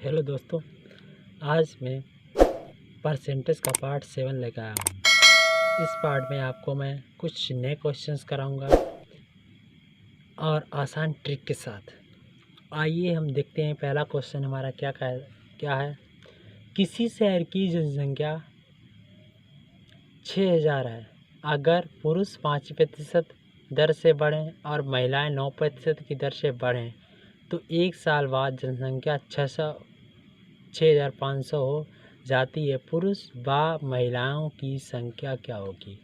Hello दोस्तों, आज मैं परसेंटेज का पार्ट 7 लेकर आया हूँ। इस पार्ट में आपको मैं कुछ नए क्वेश्चंस कराऊंगा और आसान ट्रिक के साथ। आइए हम देखते हैं पहला क्वेश्चन हमारा क्या है। किसी शहर की जनसंख्या 6000 है। अगर पुरुष 5% दर से बढ़ें और महिलाएं 9% की दर से बढ़ें तो एक साल बाद जनसंख्या 6500 हो जाती है। पुरुष व महिलाओं की संख्या क्या होगी?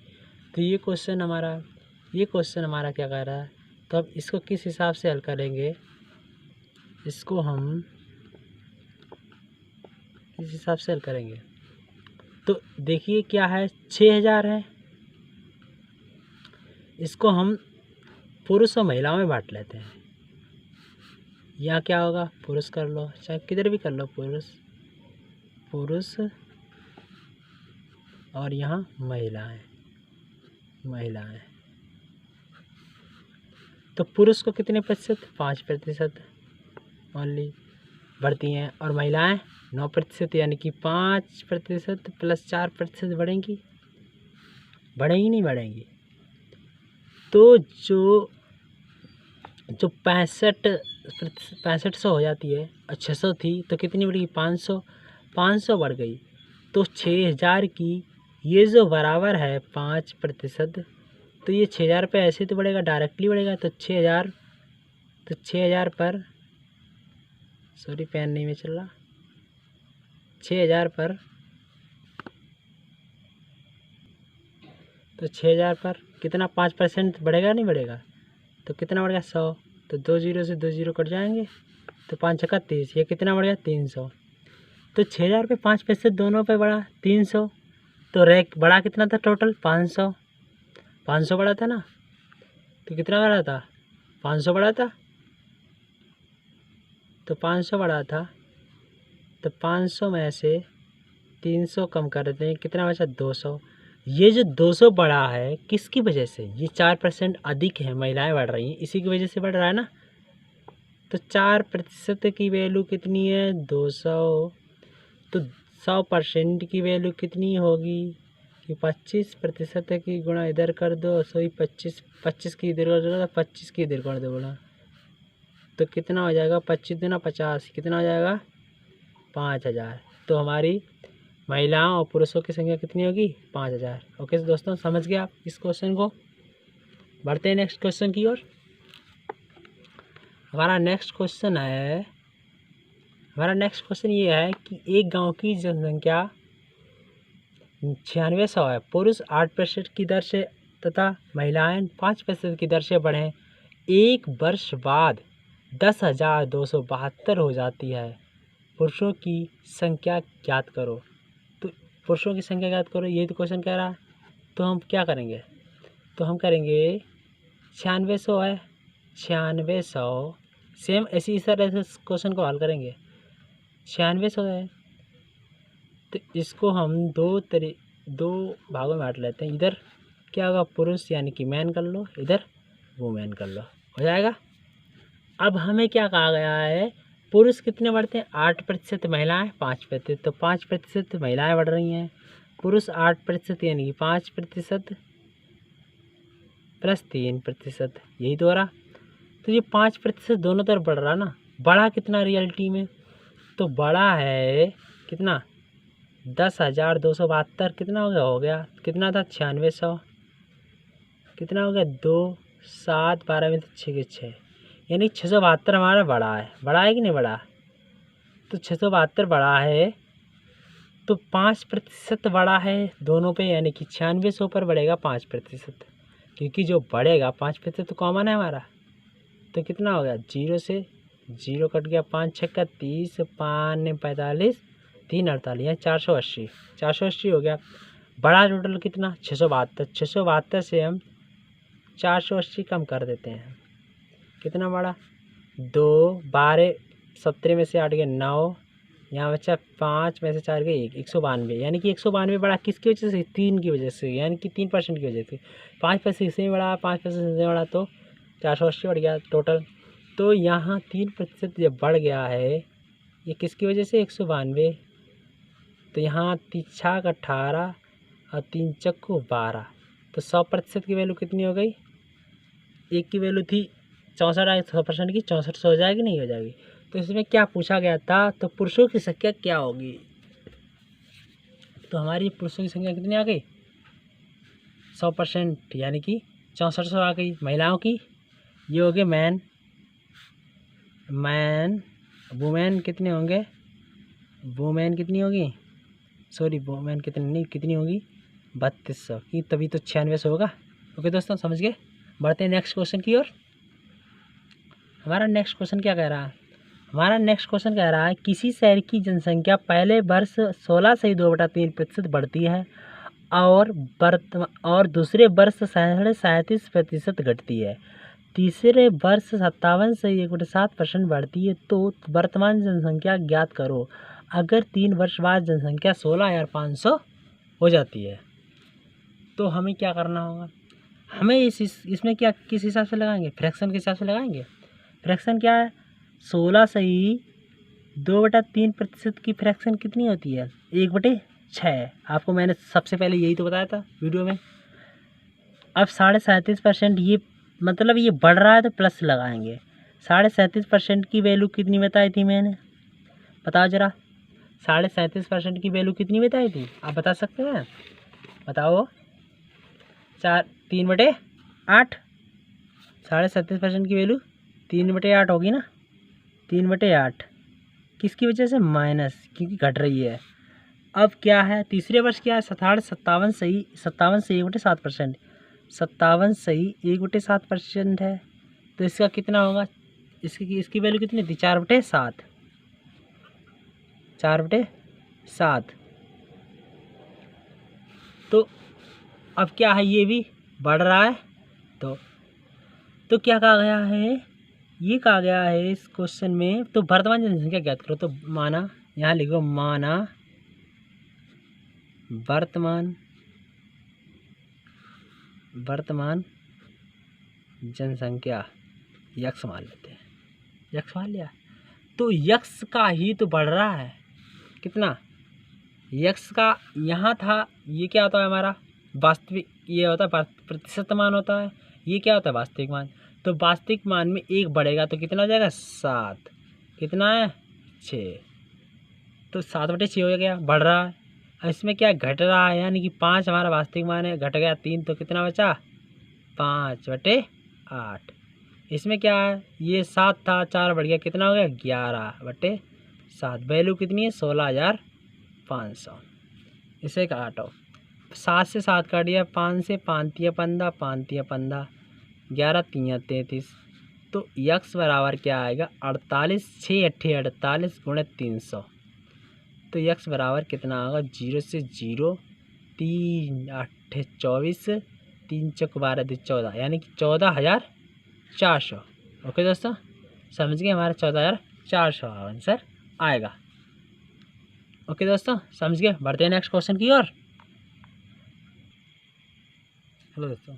तो ये क्वेश्चन हमारा क्या कह रहा है, तो अब इसको किस हिसाब से हल करेंगे, इसको हम किस हिसाब से हल करेंगे। तो देखिए क्या है, 6000 है, इसको हम पुरुष और महिलाओं में बांट लेते हैं। यहाँ क्या होगा, पुरुष कर लो, चाहे किधर भी कर लो, पुरुष और यहाँ महिलाएं। तो पुरुष को कितने प्रतिशत, 5% ओनली बढ़ती हैं और महिलाएं 9%, यानी कि 5% प्लस 4% बढ़ेंगी नहीं बढ़ेंगी। तो जो 6500 हो जाती है और 600 थी तो कितनी बढ़ी, 500 बढ़ गई। तो 6000 की ये जो बराबर है 5%, तो ये 6000 पे ऐसे तो बढ़ेगा, डायरेक्टली बढ़ेगा। तो 6000 पर, सॉरी पेन नहीं में चल रहा, 6000 पर, तो 6000 पर कितना 5% बढ़ेगा नहीं बढ़ेगा, तो कितना बढ़ेगा 100। तो 2 जीरो से 2 जीरो कट जाएंगे, तो 5 छक्का 30, ये कितना बढ़ गया 300। तो 6000 पे 5% दोनों पे बढ़ा 300, तो रैक बढ़ा कितना था टोटल, 500 बढ़ा था ना। तो कितना बढ़ा था, 500 बढ़ा था, तो 500 बढ़ा था। तो 500 में से 300 कम कर देते हैं, कितना बचा 200। ये जो 200 बढ़ा है किसकी वजह से, ये 4% अधिक है, महिलाएं बढ़ रही हैं, इसी की वजह से बढ़ रहा है ना। तो 4% की वैल्यू कितनी है, 200। तो 100% की वैल्यू कितनी होगी कि 25% की गुणा इधर कर दो, सॉरी 25 की इधर कर दो, 25 की इधर कर दो गुणा, तो कितना हो जाएगा, 25 दूना 50, कितना हो जाएगा 5000। तो हमारी महिलाओं और पुरुषों की संख्या कितनी होगी, 5000। ओके दोस्तों, समझ गए आप इस क्वेश्चन को। बढ़ते हैं नेक्स्ट क्वेश्चन की ओर। हमारा नेक्स्ट क्वेश्चन ये है कि एक गांव की जनसंख्या 9600 है। पुरुष 8% की दर से तथा महिलाएं 5% की दर से बढ़ें, एक वर्ष बाद 10,272 हो जाती है। पुरुषों की संख्या ज्ञात करो। तो पुरुषों की संख्या ज्ञात करो, यही तो क्वेश्चन कह रहा है। तो हम क्या करेंगे, तो हम करेंगे 9600 है, 9600 सेम ऐसे क्वेश्चन को हल करेंगे। 9600 है, तो इसको हम दो भागों में बांट लेते हैं। इधर क्या होगा, पुरुष यानी कि मैन कर लो, इधर वुमेन कर लो, हो जाएगा। अब हमें क्या कहा गया है, पुरुष कितने बढ़ते हैं 8%, महिलाएं 5%, तो 5% महिलाएं बढ़ रही हैं, पुरुष 8% यानी कि 5% प्लस 3%, यही तो हो रहा। तो ये 5% दोनों तरफ बढ़ रहा ना। बढ़ा कितना रियलिटी में, तो बड़ा है कितना 10,272, कितना हो गया कितना था 9600, कितना हो गया 2 7 12 में 6 के 6, यानी 672 हमारा बड़ा है कि नहीं बड़ा। तो 672 बड़ा है, तो 5% बड़ा है दोनों पे, यानी कि 9600 पर बढ़ेगा 5%, क्योंकि जो बढ़ेगा 5% तो कॉमन है हमारा। तो कितना हो गया, 0 से 0 कट गया, 5 छक्का 30, 5 45, 3 48, यानी 480 हो गया। बड़ा टोटल कितना 672 से हम 480 कम कर देते हैं, कितना बड़ा 2 12 17 में से 8 गए 9, यहाँ बचा 5 में से 4 गए 192, यानी कि 192 बड़ा किसकी वजह से, 3 की वजह से, यानी कि 3% की वजह से। 5% इससे बढ़ा, 5% इससे बढ़ा, तो 480 बढ़ गया टोटल। तो यहाँ 3% जब बढ़ गया है, ये किसकी वजह से 192। तो यहाँ 3 18 और 3 चक्कू 12। तो 100% की वैल्यू कितनी हो गई? एक की वैल्यू थी 64 आई, 100% की 6400 हो जाएगी, नहीं हो जाएगी। तो इसमें क्या पूछा गया था? तो पुरुषों की संख्या क्या होगी? तो हमारी पुरुषों की संख्या कितनी आ गई? 100%, यानी कि 6400 आ गई। महिलाओं की ये हो गए मैन। वुमेन कितने होंगे? वुमेन कितनी होगी? सॉरी, वुमेन कितनी होगी? 3200 की, तभी तो 9600 होगा। ओके दोस्तों, समझ गए। बढ़ते हैं नेक्स्ट क्वेश्चन की ओर। हमारा नेक्स्ट क्वेश्चन क्या कह रहा है? हमारा नेक्स्ट क्वेश्चन कह रहा है किसी शहर की जनसंख्या पहले वर्ष 16.2/3% बढ़ती है और दूसरे वर्ष 37.5% घटती है। तीसरे वर्ष 57.1% बढ़ती है। तो वर्तमान जनसंख्या ज्ञात करो अगर 3 वर्ष बाद जनसंख्या 16,500 हो जाती है। तो हमें क्या करना होगा? हमें इसमें क्या किस हिसाब से लगाएंगे? फ्रैक्शन के हिसाब से लगाएंगे। फ्रैक्शन क्या है? 16/2/3% की फ्रैक्शन कितनी होती है? 1/6। आपको मैंने सबसे पहले यही तो बताया था वीडियो में। अब 37.5%, ये मतलब ये बढ़ रहा है तो प्लस लगाएंगे। 37.5% की वैल्यू कितनी बताई थी मैंने? बताओ जरा, 37.5% की वैल्यू कितनी बताई थी? आप बता सकते हैं? बताओ। 3/8। 37.5% की वैल्यू 3/8 होगी ना? 3/8 किसकी वजह से? माइनस, क्योंकि घट रही है। अब क्या है? तीसरे वर्ष क्या है? 57 सही 57 से 1/7%। 57 सही 1/7% है। तो इसका कितना होगा? इसकी वैल्यू कितनी थी? 4/7। 4/7। तो अब क्या है? ये भी बढ़ रहा है। तो क्या कहा गया है? ये कहा गया है इस क्वेश्चन में, तो वर्तमान जनसंख्या ज्ञात करो। तो माना, यहाँ लिखो माना वर्तमान जनसंख्या यक्स मान लेते हैं। यक्स मान लिया। तो यक्स का ही तो बढ़ रहा है। कितना? यक्स का यहाँ था, ये क्या होता है हमारा? वास्तविक, ये होता है प्रतिशत मान होता है। ये क्या होता है? वास्तविक मान। तो वास्तविक मान में 1 बढ़ेगा तो कितना हो जाएगा? 7। कितना है? 6। तो 7/6 हो गया, बढ़ रहा है। और इसमें क्या घट रहा है? यानी कि 5 हमारा वास्तविक मान है, घट गया 3, तो कितना बचा? 5/8। इसमें क्या है? ये 7 था, 4 बढ़ गया, कितना हो गया? 11/7। वैल्यू कितनी है? 16,500। इसे काटो। 7 से 7 काट दिया, 5 से 5 तिया 15, 5 तिया 15, 11 तिया 33। तो यक्स बराबर क्या आएगा? 48। 6 अट्ठे 48 गुणे 300। तो यक्स बराबर कितना होगा? 0 से 0, 3 अट्ठे 24, 3 चौक 12 दो 14, यानी कि 14,400। ओके दोस्तों, समझ गए? हमारा 14,400 आंसर आएगा। ओके दोस्तों, समझ गए। बढ़ते हैं नेक्स्ट क्वेश्चन की ओर। हेलो दोस्तों,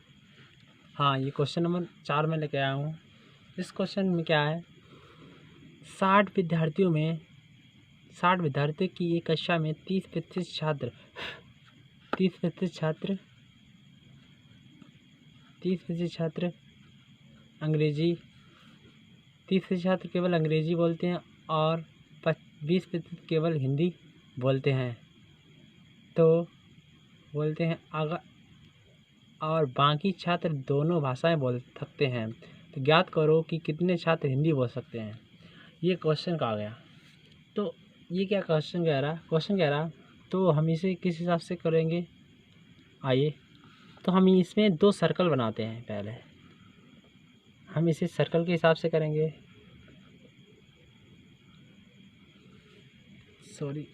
हाँ, ये क्वेश्चन नंबर 4 में लेके आया हूँ। इस क्वेश्चन में क्या है? 60 विद्यार्थियों की एक कक्षा में 30% छात्र 30% छात्र अंग्रेजी 30% छात्र केवल अंग्रेजी बोलते हैं और 20% केवल हिंदी बोलते हैं। तो बोलते हैं अगर और बाकी छात्र दोनों भाषाएं बोल सकते हैं, तो ज्ञात करो कि कितने छात्र हिंदी बोल सकते हैं। ये क्वेश्चन कहा गया। तो ये क्या क्वेश्चन कह रहा? तो हम इसे किस हिसाब से करेंगे? आइए, तो हम इसमें 2 सर्कल बनाते हैं। पहले हम इसे सर्कल के हिसाब से करेंगे। सॉरी,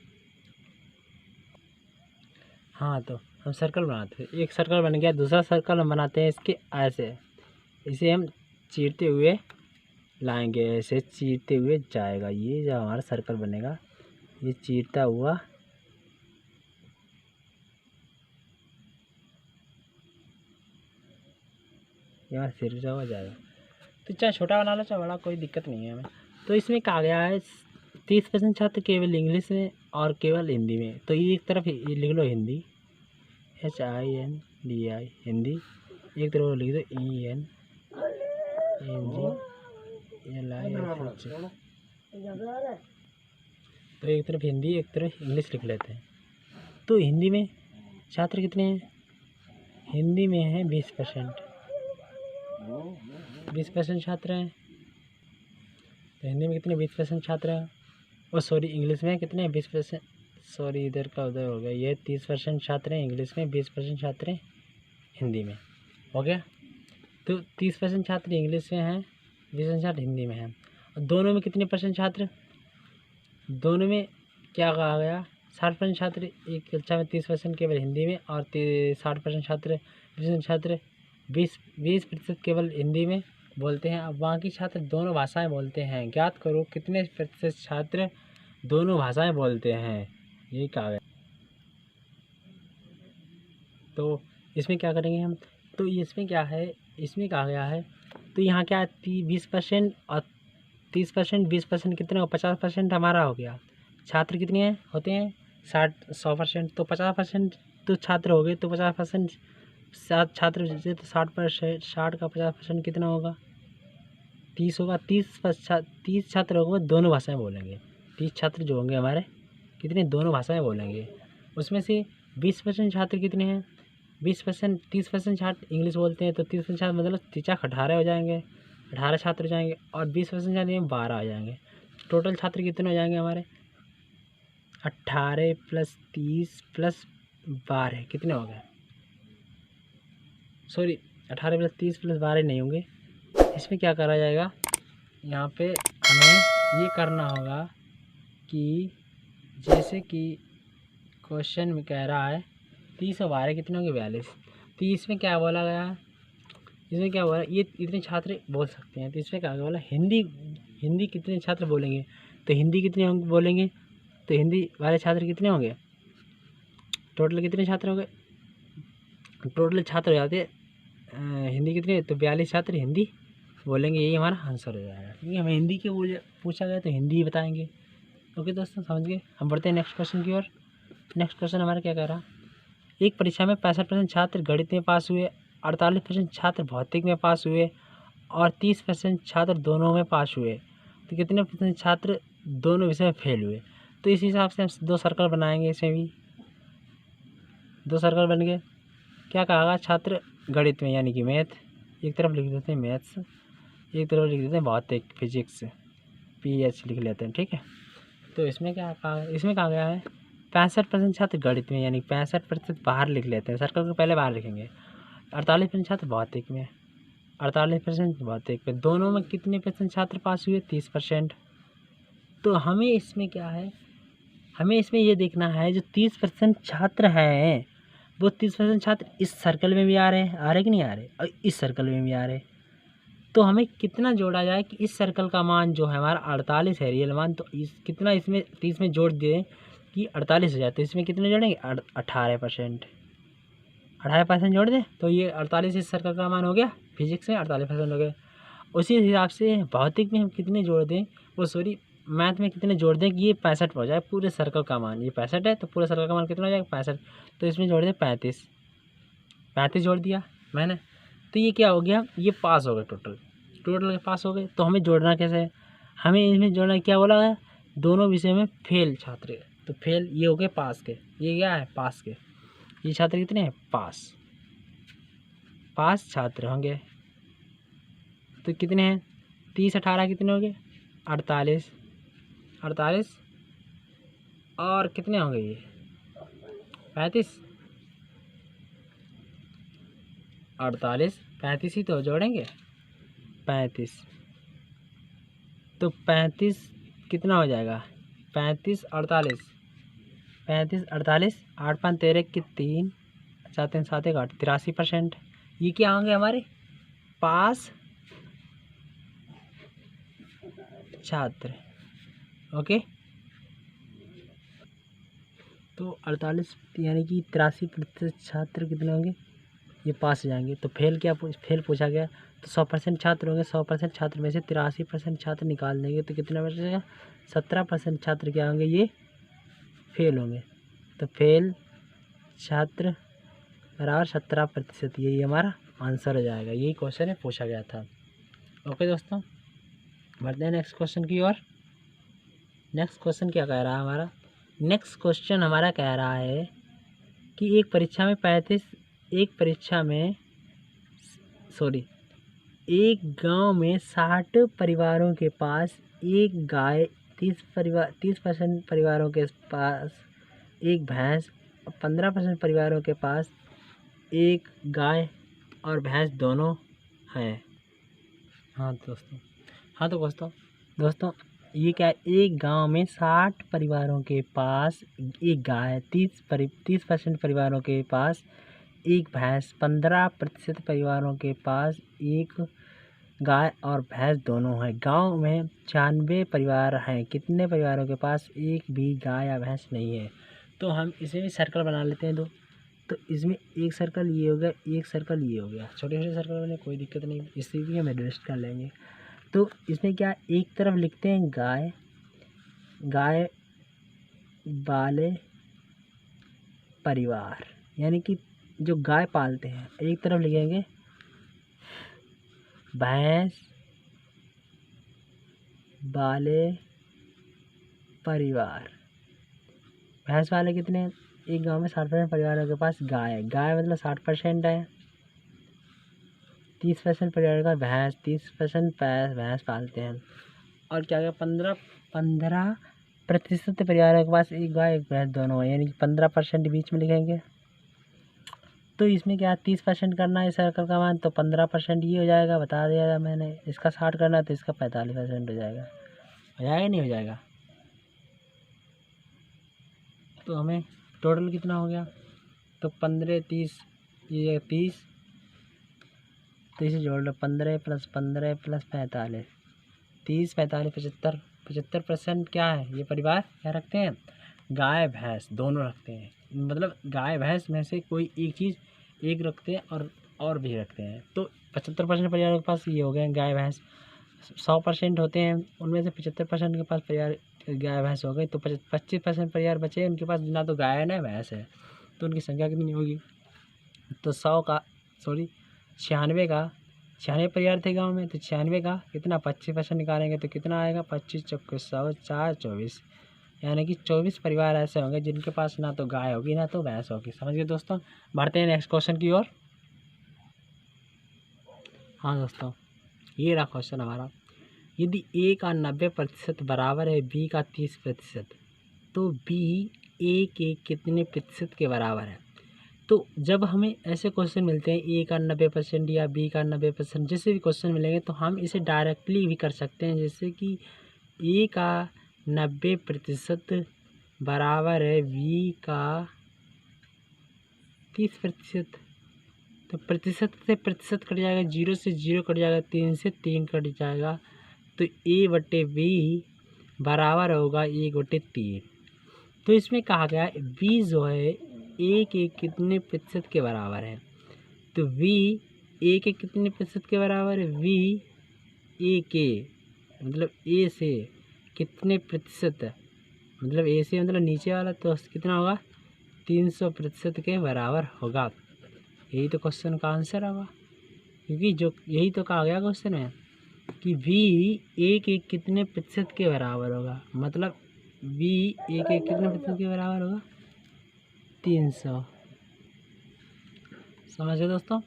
हाँ, तो हम सर्कल बनाते हैं। एक सर्कल बन गया, दूसरा सर्कल हम बनाते हैं इसके ऐसे। इसे हम चीरते हुए लाएंगे, ऐसे चीरते हुए जाएगा। ये जो हमारा सर्कल बनेगा, ये चीरता हुआ यहाँ सिरजा हुआ जाएगा। तो चाहे छोटा बना लो चाहे बड़ा, कोई दिक्कत नहीं है हमें। तो इसमें कहा गया है 30% छात्र केवल इंग्लिश में और केवल हिंदी में। तो ये एक तरफ ये लिख लो हिंदी, HINDI हिंदी, एक तरफ लिख दो ENGLISH। तो एक तरफ हिंदी एक तरफ इंग्लिश लिख लेते हैं। तो हिंदी में छात्र कितने हैं? हिंदी में है 20%, 20% छात्र हैं। तो हिंदी में कितने 20% छात्र हैं? और सॉरी इंग्लिश में कितने 20%, सॉरी इधर का उधर हो गया। ये 30% छात्र हैं इंग्लिश में, 20% छात्र हैं हिंदी में, हो गया। तो 30% छात्र इंग्लिश में हैं, 20% छात्र हिंदी में हैं। और दोनों में कितने परसेंट छात्र? दोनों में क्या कहा गया? 60% छात्र एक कक्षा में, 30% केवल हिंदी में और 60% छात्र 20% केवल हिंदी में बोलते हैं। अब बाकी छात्र दोनों भाषाएं बोलते हैं। ज्ञात करो कितने प्रतिशत छात्र दोनों भाषाएं बोलते हैं, यही कहा गया। तो इसमें क्या करेंगे हम? तो इसमें क्या है, इसमें कहा गया है तो यहाँ क्या है 20% और 30%, 20% कितने हो 50% हमारा हो गया। छात्र कितने हैं होते हैं 100%, तो 50% तो छात्र हो गए। तो 50% 7 छात्र जैसे तो 60% 60 का 50% कितना होगा 30 होगा। 30 छात्र होंगे दोनों भाषाएं बोलेंगे। 30 छात्र जो होंगे हमारे कितने दोनों भाषाएं बोलेंगे। उसमें से 20% छात्र कितने हैं 20%, 30% छात्र इंग्लिश बोलते हैं। तो 30% छात्र मतलब 18 हो जाएंगे, 18 छात्र हो जाएंगे। और 20% छात्र 12 हो जाएंगे। टोटल छात्र कितने हो जाएंगे हमारे 18 + 30 + 12 कितने हो गए? सॉरी 18 + 30 + 12 नहीं होंगे। इसमें क्या करा जाएगा, यहाँ पे हमें ये करना होगा कि जैसे कि क्वेश्चन में कह रहा है 30 और 12 कितने होंगे 42। तो इसमें क्या बोला गया, इसमें क्या बोला ये इतने छात्र बोल सकते हैं। तो इसमें क्या बोला हिंदी कितने छात्र बोलेंगे। तो हिंदी कितने बोलेंगे, तो हिंदी वाले छात्र कितने होंगे, टोटल कितने छात्र होंगे, टोटल छात्र हो जाते हिंदी कितने, तो 42 छात्र हिंदी बोलेंगे। यही हमारा आंसर हो जाएगा। ठीक है, हमें हिंदी के पूछा गया तो हिंदी ही बताएंगे। ओके दोस्तों समझ गए। हम बढ़ते हैं नेक्स्ट क्वेश्चन की ओर। नेक्स्ट क्वेश्चन हमारा क्या कह रहा, एक परीक्षा में 65% छात्र गणित में पास हुए, 48% छात्र भौतिक में पास हुए और 30% छात्र दोनों में पास हुए। तो कितने % छात्र दोनों विषय में फेल हुए। तो इस हिसाब से हम 2 सर्कल बनाएंगे। इसमें भी 2 सर्कल बन गए। क्या कहा, छात्र गणित में यानी कि मैथ, एक तरफ लिख देते हैं मैथ्स, एक तरफ लिख देते हैं भौतिक फिजिक्स, PH लिख लेते हैं। ठीक है, तो इसमें क्या कहा, इसमें कहा गया है 65% छात्र गणित में यानी 65% बाहर लिख लेते हैं, सर्कल को पहले बाहर लिखेंगे। 48% छात्र भौतिक में, 48% भौतिक में, दोनों में कितने % छात्र पास हुए 30%। तो हमें इसमें क्या है, हमें इसमें ये देखना है जो 30% छात्र हैं वो 30% छात्र इस सर्कल में भी आ रहे कि नहीं आ रहे, और इस सर्कल में भी आ रहे। तो हमें कितना जोड़ा जाए कि इस सर्कल का मान जो है हमारा 48 है रियल मान, तो इस कितना इसमें 30 में जोड़ दें कि 48 हो जाए। तो इसमें कितने जोड़ेंगे 18%, 18% जोड़ दें तो ये 48 इस सर्कल का मान हो गया। फिजिक्स में 48% हो गया। उसी हिसाब से भौतिक में हम कितने जोड़ दें, वो सॉरी मैथ में कितने जोड़ दें कि ये 65 हो जाए पूरे सर्कल का मान। ये 65 है तो पूरे सर्कल का मान कितना हो जाएगा 65। तो इसमें जोड़ दें 35 जोड़ दिया मैंने। तो ये क्या हो गया, ये पास हो गए, टोटल पास हो गए। तो हमें जोड़ना कैसे है, हमें इसमें जोड़ना क्या बोला है, दोनों विषय में फेल छात्र। तो फेल ये हो गए पास के, ये क्या है पास के। ये छात्र कितने हैं पास छात्र होंगे। तो कितने हैं 30 18 कितने हो गए 48 और कितने होंगे ये 35 ही तो जोड़ेंगे 35। तो 35 कितना हो जाएगा 35 48 8 5 13 की 3 4 3 7 1 8 83%। ये क्या होंगे हमारे पास छात्र। ओके, तो 48 यानी कि 83% छात्र कितने होंगे, ये पास हो जाएंगे। तो फेल पूछा गया तो 100% छात्र होंगे, 100% छात्र में से 83% छात्र निकाल देंगे तो कितना बचेगा? 17% छात्र क्या होंगे? ये फेल होंगे। तो फेल छात्र बराबर 17%, यही हमारा आंसर हो जाएगा। यही क्वेश्चन है पूछा गया था। ओके दोस्तों, बढ़ते हैं नेक्स्ट क्वेश्चन की ओर। नेक्स्ट क्वेश्चन क्या कह रहा है हमारा? नेक्स्ट क्वेश्चन हमारा कह रहा है कि एक परीक्षा एक गांव में 60 परिवारों के पास एक गाय, 30% परिवारों के पास एक भैंस, 15% परिवारों के पास एक गाय और भैंस दोनों हैं। हाँ तो दोस्तों ये क्या है? एक गांव में 60 परिवारों के पास एक गाय, 30% परिवारों के पास एक भैंस, 15% परिवारों के पास एक गाय और भैंस दोनों हैं। गांव में 96 परिवार हैं। कितने परिवारों के पास एक भी गाय या भैंस नहीं है? तो हम इसमें भी सर्कल बना लेते हैं दो। तो इसमें एक सर्कल ये हो गया, एक सर्कल ये हो गया। छोटे छोटे सर्कल बने, कोई दिक्कत नहीं, इसी भी हम एडजस्ट कर लेंगे। तो इसमें क्या, एक तरफ लिखते हैं गाय वाले परिवार, यानी कि जो गाय पालते हैं। एक तरफ लिखेंगे भैंस वाले परिवार। भैंस वाले कितने हैं? एक गांव में 60% परिवारों के पास गाय मतलब 60% है। 30% परिवार का भैंस, 30% भैंस पालते हैं। और क्या क्या 15% परिवारों के पास एक गाय एक भैंस दोनों है, यानी कि 15% बीच में लिखेंगे। तो इसमें क्या 30% करना है सर्कल का मान, तो 15% ये हो जाएगा, बता दिया था मैंने। इसका 60 करना है तो इसका 45% हो जाएगा। नहीं हो जाएगा? तो हमें टोटल कितना हो गया? तो 15 30, ये 30, तो इसे जोड़ लो। 15 + 15 + 45, 30 45 75। 75% क्या है? ये परिवार क्या रखते हैं? गाय भैंस दोनों रखते हैं। मतलब गाय भैंस में से कोई एक चीज़ एक रखते हैं और भी रखते हैं। तो 75% परिवारों के पास ये हो गए गाय भैंस। 100% होते हैं, उनमें से 75% के पास परिवार गाय भैंस हो गई। तो 25% परिवार बचे, उनके पास ना तो गाय है ना भैंस है। तो उनकी संख्या कितनी होगी? तो 96 परिवार थे गांव में, तो 96 का कितना 25% निकालेंगे तो कितना आएगा? 25 चौके 100, 4 24, यानी कि 24 परिवार ऐसे होंगे जिनके पास ना तो गाय होगी ना तो भैंस होगी। समझ गए दोस्तों? बढ़ते हैं नेक्स्ट क्वेश्चन की ओर। हाँ दोस्तों, ये रहा क्वेश्चन हमारा। यदि A का 90% बराबर है B का 30%, तो B A के कितने प्रतिशत के बराबर है? तो जब हमें ऐसे क्वेश्चन मिलते हैं A का 90% या B का 90%, जैसे भी क्वेश्चन मिलेंगे तो हम इसे डायरेक्टली भी कर सकते हैं। जैसे कि A का 90% बराबर है B का 30%। तो प्रतिशत से प्रतिशत कट जाएगा, 0 से 0 कट जाएगा, 3 से 3 कट जाएगा। तो A/B बराबर होगा 1/3। तो इसमें कहा गया है B जो है A के कितने प्रतिशत के बराबर है? तो V A के कितने प्रतिशत के बराबर है? V A के मतलब A से कितने प्रतिशत, मतलब A से मतलब नीचे वाला, तो कितना होगा? 300% के बराबर होगा। यही तो क्वेश्चन का आंसर होगा, क्योंकि जो यही तो कहा गया क्वेश्चन में कि V A के कितने प्रतिशत के बराबर होगा। मतलब V A के कितने प्रतिशत के बराबर होगा? 300। समझ गए दोस्तों?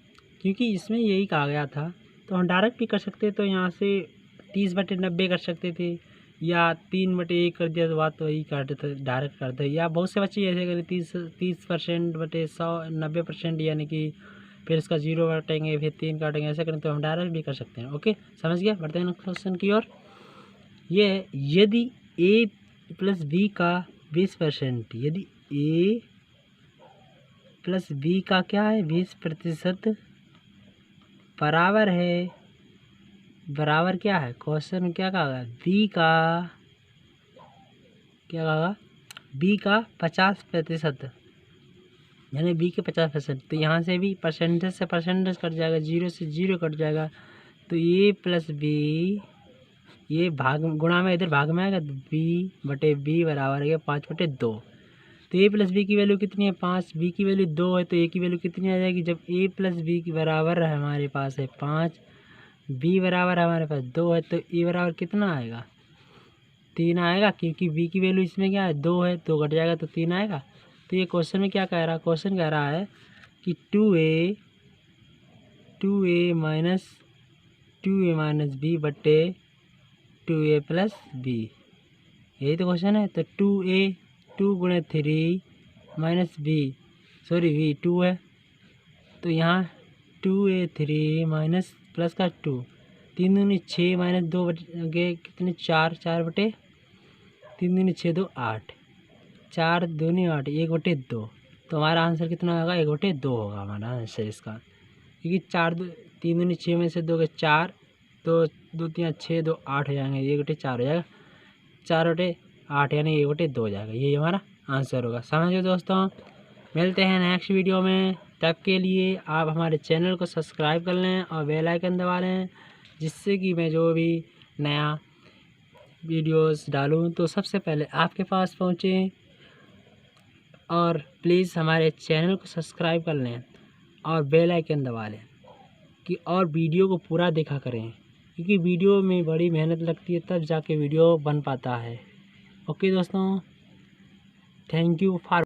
क्योंकि इसमें यही कहा गया था। तो हम डायरेक्ट भी कर सकते, तो यहाँ से 30/90 कर सकते थे, या 3/1 कर दिया तो बात तो वही कर देते, डायरेक्ट करते। या बहुत से बच्चे ऐसे करें 30%/100 90%, यानी कि फिर इसका 0 काटेंगे, फिर 3 काटेंगे, ऐसे करें तो हम डायरेक्ट भी कर सकते हैं। ओके, समझ गया? बढ़ते हैं क्वेश्चन की ओर। ये यदि A + B का 20%, यदि A + B का क्या है 20% बराबर है, बराबर क्या है? क्वेश्चन में क्या कहा? B का क्या कहा? B का 50%। यानी बी के 50%। तो यहाँ से भी परसेंटेज से परसेंटेज कट जाएगा, 0 से 0 कट जाएगा। तो ए प्लस बी, ये भाग गुणा में इधर भाग में आएगा, बी बटे बी बराबर है 5/2। तो ए प्लस बी की वैल्यू कितनी है 5, बी की वैल्यू 2 है, तो ए की वैल्यू कितनी आ जाएगी, जब ए प्लस बी की बराबर है हमारे पास है 5, बी बराबर हमारे पास 2 है, तो ए बराबर कितना आएगा 3 आएगा, क्योंकि बी की वैल्यू इसमें क्या है 2 है, 2 घट जाएगा तो 3 आएगा। तो ये क्वेश्चन में क्या कह रहा है, क्वेश्चन कह रहा है कि 2a माइनस बी बटे 2a प्लस बी, यही तो क्वेश्चन है। तो 2 गुणे 3 माइनस बी, सॉरी बी 2 है, तो यहाँ 2a 3 माइनस प्लस का 2, 3 दूनी 6 माइनस 2 बटे कितने 4, 3 दूनी 6 2 8, 4 दूनी 8, 1/2। तो हमारा आंसर कितना होगा 1/2 होगा हमारा आंसर इसका, क्योंकि 3 दूनी 6 में से 2 के 4, तो 2 3 6 2 8 हो जाएंगे, 1/4 हो जाएगा, 4/8 यानी 1/2 हो जाएगा, ये हमारा आंसर होगा। समझो दोस्तों, मिलते हैं नेक्स्ट वीडियो में, तब के लिए आप हमारे चैनल को सब्सक्राइब कर लें और बेल आइकन दबा लें, जिससे कि मैं जो भी नया वीडियोस डालूं तो सबसे पहले आपके पास पहुंचे। और प्लीज़ हमारे चैनल को सब्सक्राइब कर लें और बेल आइकन दबा लें कि और वीडियो को पूरा देखा करें, क्योंकि वीडियो में बड़ी मेहनत लगती है, तब जाके वीडियो बन पाता है। ओके दोस्तों, थैंक यू फॉर